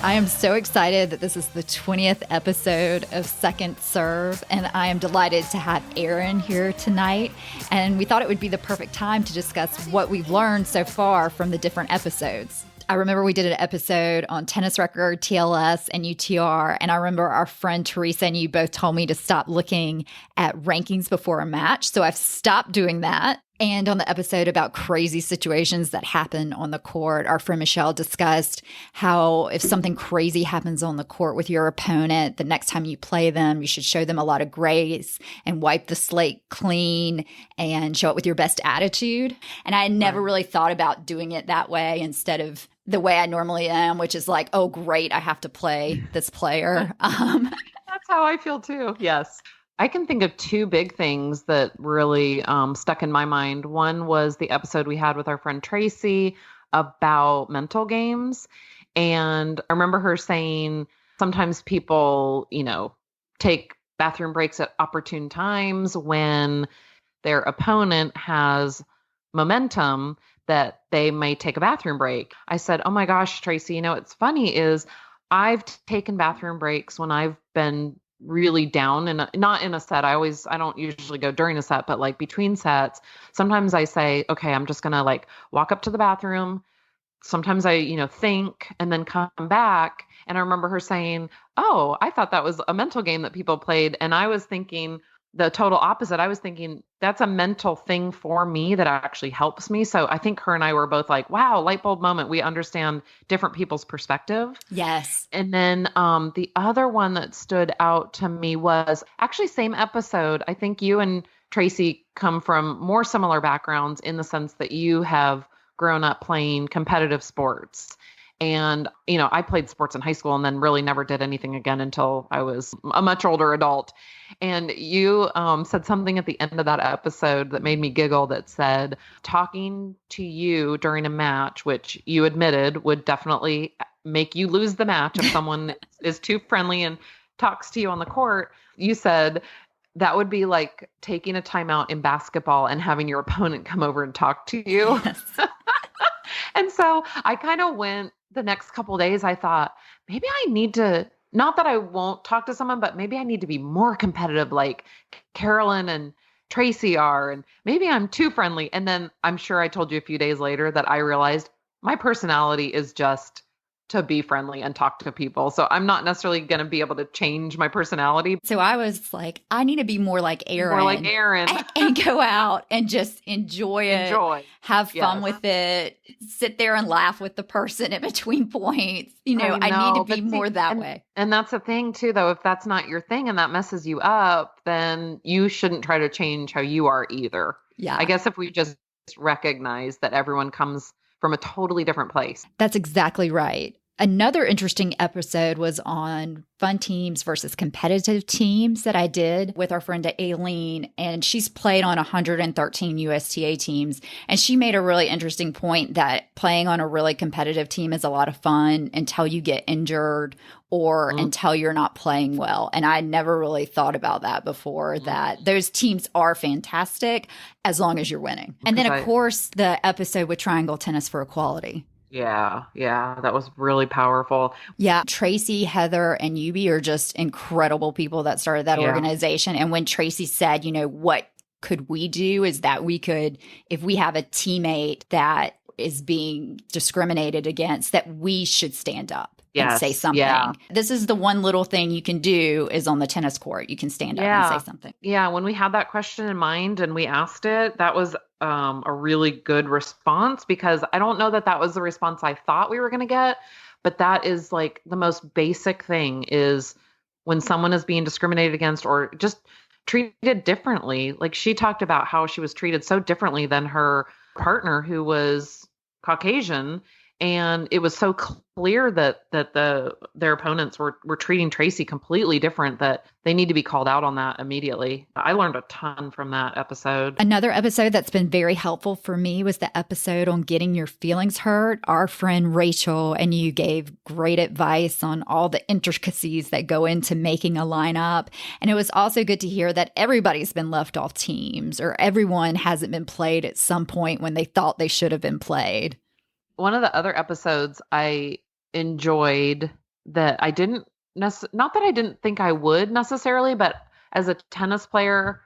I am so excited that this is the 20th episode of Second Serve, and I am delighted to have Erin here tonight. And we thought it would be the perfect time to discuss what we've learned so far from the different episodes. I remember we did an episode on tennis record, TLS, and UTR, and I remember our friend Teresa and you both told me to stop looking at rankings before a match, so I've stopped doing that. And on the episode about crazy situations that happen on the court, our friend Michelle discussed how if something crazy happens on the court with your opponent, the next time you play them, you should show them a lot of grace and wipe the slate clean and show it with your best attitude. And I had never really thought about doing it that way instead of the way I normally am, which is like, oh, great, I have to play this player. That's how I feel too. Yes. I can think of two big things that really stuck in my mind. One was the episode we had with our friend Tracy about mental games. And I remember her saying sometimes people, take bathroom breaks at opportune times when their opponent has momentum that they may take a bathroom break. I said, oh my gosh, Tracy, it's funny is I've taken bathroom breaks when I've been really down and not in a set. I don't usually go during a set, but like between sets, sometimes I say, okay, I'm just going to walk up to the bathroom. Sometimes I, think and then come back. And I remember her saying, oh, I thought that was a mental game that people played. And I was thinking the total opposite. I was thinking that's a mental thing for me that actually helps me. So I think her and I were both like, wow, light bulb moment. We understand different people's perspective. Yes. And then the other one that stood out to me was actually same episode. I think you and Tracy come from more similar backgrounds in the sense that you have grown up playing competitive sports. And, I played sports in high school and then really never did anything again until I was a much older adult. And you said something at the end of that episode that made me giggle that said, talking to you during a match, which you admitted would definitely make you lose the match if someone is too friendly and talks to you on the court. You said that would be like taking a timeout in basketball and having your opponent come over and talk to you. Yes. And so I kind of went the next couple of days, I thought, maybe I need to, not that I won't talk to someone, but maybe I need to be more competitive like Carolyn and Tracy are, and maybe I'm too friendly. And then I'm sure I told you a few days later that I realized my personality is just to be friendly and talk to people. So I'm not necessarily going to be able to change my personality. So I was like, I need to be more like Erin. More like Erin. And go out and just enjoy it. Have fun with it. Sit there and laugh with the person in between points. I need to be more that way. And that's the thing too, though, if that's not your thing and that messes you up, then you shouldn't try to change how you are either. Yeah. I guess if we just recognize that everyone comes from a totally different place. That's exactly right. Another interesting episode was on fun teams versus competitive teams that I did with our friend Aileen, and she's played on 113 USTA teams. And she made a really interesting point that playing on a really competitive team is a lot of fun until you get injured or until you're not playing well. And I never really thought about that before, that those teams are fantastic as long as you're winning. And then, of course, the episode with Triangle Tennis for Equality. Yeah, that was really powerful. Yeah, Tracy, Heather, and Yubi are just incredible people that started that organization. And when Tracy said, what could we do is that we could, if we have a teammate that is being discriminated against, that we should stand up and say something. Yeah. This is the one little thing you can do is on the tennis court. You can stand up and say something. Yeah, when we had that question in mind and we asked it, that was a really good response, because I don't know that was the response I thought we were going to get, but that is like the most basic thing is when someone is being discriminated against or just treated differently. Like she talked about how she was treated so differently than her partner who was Caucasian. And it was so clear that their opponents were treating Tracy completely different, that they need to be called out on that immediately. I learned a ton from that episode. Another episode that's been very helpful for me was the episode on getting your feelings hurt. Our friend Rachel and you gave great advice on all the intricacies that go into making a lineup. And it was also good to hear that everybody's been left off teams, or everyone hasn't been played at some point when they thought they should have been played. One of the other episodes I enjoyed that I didn't not that I didn't think I would necessarily, but as a tennis player,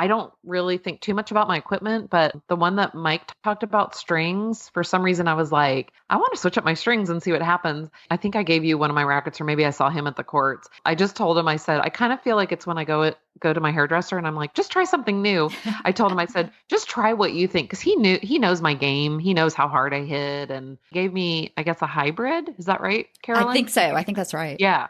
I don't really think too much about my equipment, but the one that Mike talked about strings, for some reason I was like, I want to switch up my strings and see what happens. I think I gave you one of my rackets, or maybe I saw him at the courts. I just told him, I said, I kind of feel like it's when I go to my hairdresser and I'm like, just try something new. I told him, I said, just try what you think, because he knows my game. He knows how hard I hit, and gave me, I guess, a hybrid. Is that right, Carolyn? I think so. I think that's right. Yeah.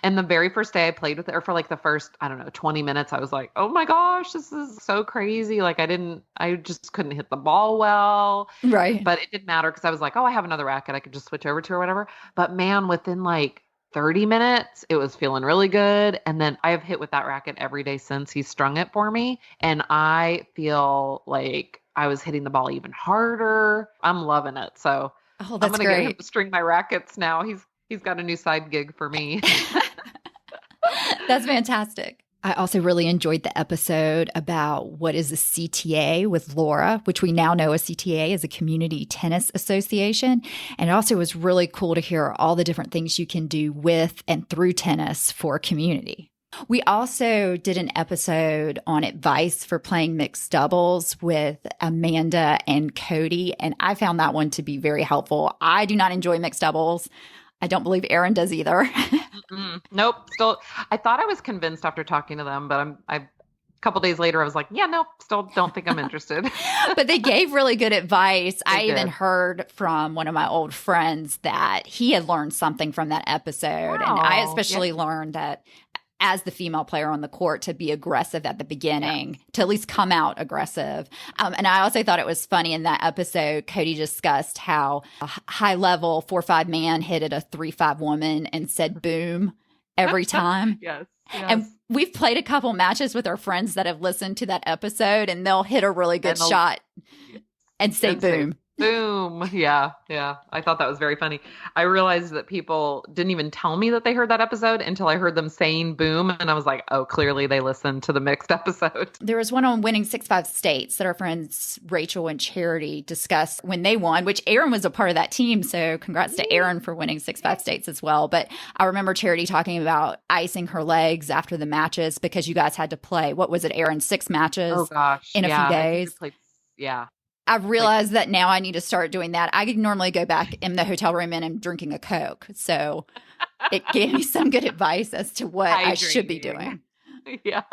And the very first day I played with it, or for like the first, I don't know, 20 minutes, I was like, oh my gosh, this is so crazy. Like I just couldn't hit the ball well. Right. But it didn't matter because I was like, oh, I have another racket I could just switch over to or whatever. But man, within like 30 minutes, it was feeling really good. And then I have hit with that racket every day since he strung it for me. And I feel like I was hitting the ball even harder. I'm loving it. So Oh, I'm that's going to get him great. to string my rackets now. He's got a new side gig for me. That's fantastic. I also really enjoyed the episode about what is a CTA with Laura, which we now know a CTA is a community tennis association. And it also was really cool to hear all the different things you can do with and through tennis for a community. We also did an episode on advice for playing mixed doubles with Amanda and Cody, and I found that one to be very helpful. I do not enjoy mixed doubles. I don't believe Erin does either. Nope. Still, I thought I was convinced after talking to them, but a couple days later, I was like, yeah, nope, still don't think I'm interested. But they gave really good advice. I did. even heard from one of my old friends that he had learned something from that episode. And I especially learned that as the female player on the court, to be aggressive at the beginning, to at least come out aggressive. And I also thought it was funny in that episode, Cody discussed how a high level 4-5 man hit at a 3-5 woman and said boom every time. Yes. And we've played a couple matches with our friends that have listened to that episode, and they'll hit a really good shot and say boom. Boom. Yeah. I thought that was very funny. I realized that people didn't even tell me that they heard that episode until I heard them saying boom. And I was like, oh, clearly they listened to the mixed episode. There was one on winning 6-5 states that our friends Rachel and Charity discussed when they won, which Erin was a part of that team. So congrats to Erin for winning 6-5 states as well. But I remember Charity talking about icing her legs after the matches because you guys had to play, what was it, Erin, 6 matches in a few days? I realized that now I need to start doing that. I could normally go back in the hotel room and I'm drinking a Coke. So it gave me some good advice as to what I should be doing. Yeah.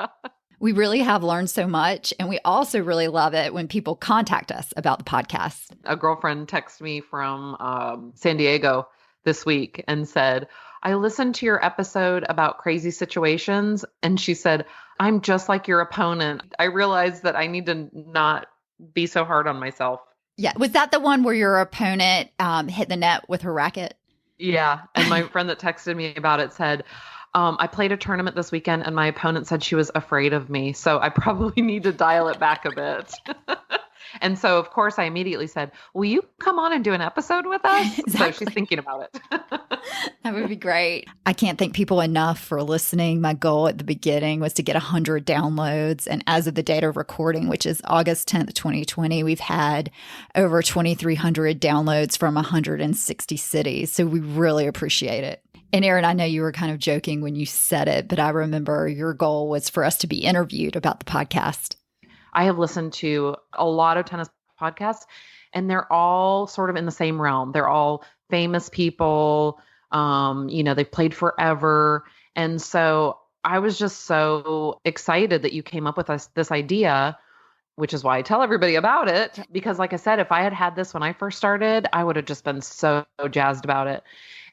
We really have learned so much. And we also really love it when people contact us about the podcast. A girlfriend texted me from San Diego this week and said, I listened to your episode about crazy situations. And she said, I'm just like your opponent. I realized that I need to not be so hard on myself. Yeah. Was that the one where your opponent hit the net with her racket? Yeah. And my friend that texted me about it said, I played a tournament this weekend and my opponent said she was afraid of me. So I probably need to dial it back a bit. And so, of course, I immediately said, will you come on and do an episode with us? Exactly. So she's thinking about it. That would be great. I can't thank people enough for listening. My goal at the beginning was to get 100 downloads. And as of the date of recording, which is August 10th, 2020, we've had over 2,300 downloads from 160 cities. So we really appreciate it. And Erin, I know you were kind of joking when you said it, but I remember your goal was for us to be interviewed about the podcast. I have listened to a lot of tennis podcasts, and they're all sort of in the same realm. They're all famous people. They've played forever. And so I was just so excited that you came up with this idea, which is why I tell everybody about it. Because like I said, if I had had this when I first started, I would have just been so jazzed about it.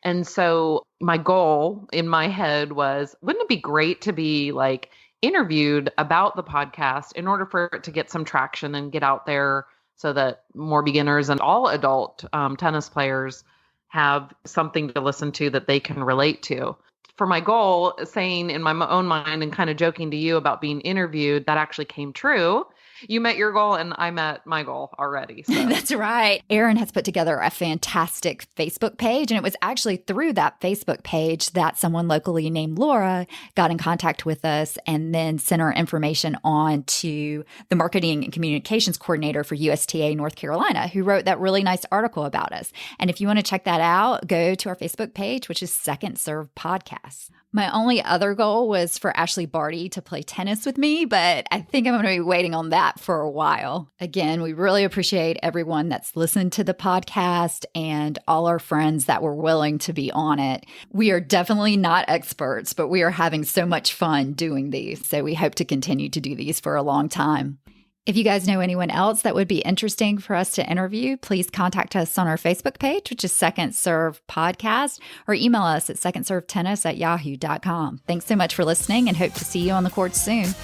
And so my goal in my head was, wouldn't it be great to be like interviewed about the podcast in order for it to get some traction and get out there so that more beginners and all adult tennis players have something to listen to that they can relate to. For my goal, saying in my own mind and kind of joking to you about being interviewed, that actually came true You met your goal and I met my goal already. So. That's right. Erin has put together a fantastic Facebook page, and it was actually through that Facebook page that someone locally named Laura got in contact with us and then sent our information on to the marketing and communications coordinator for USTA North Carolina, who wrote that really nice article about us. And if you want to check that out, go to our Facebook page, which is Second Serve Podcast. My only other goal was for Ashley Barty to play tennis with me, but I think I'm going to be waiting on that for a while. Again, we really appreciate everyone that's listened to the podcast and all our friends that were willing to be on it. We are definitely not experts, but we are having so much fun doing these. So we hope to continue to do these for a long time. If you guys know anyone else that would be interesting for us to interview, please contact us on our Facebook page, which is Second Serve Podcast, or email us at secondservetennis@yahoo.com. Thanks so much for listening and hope to see you on the court soon.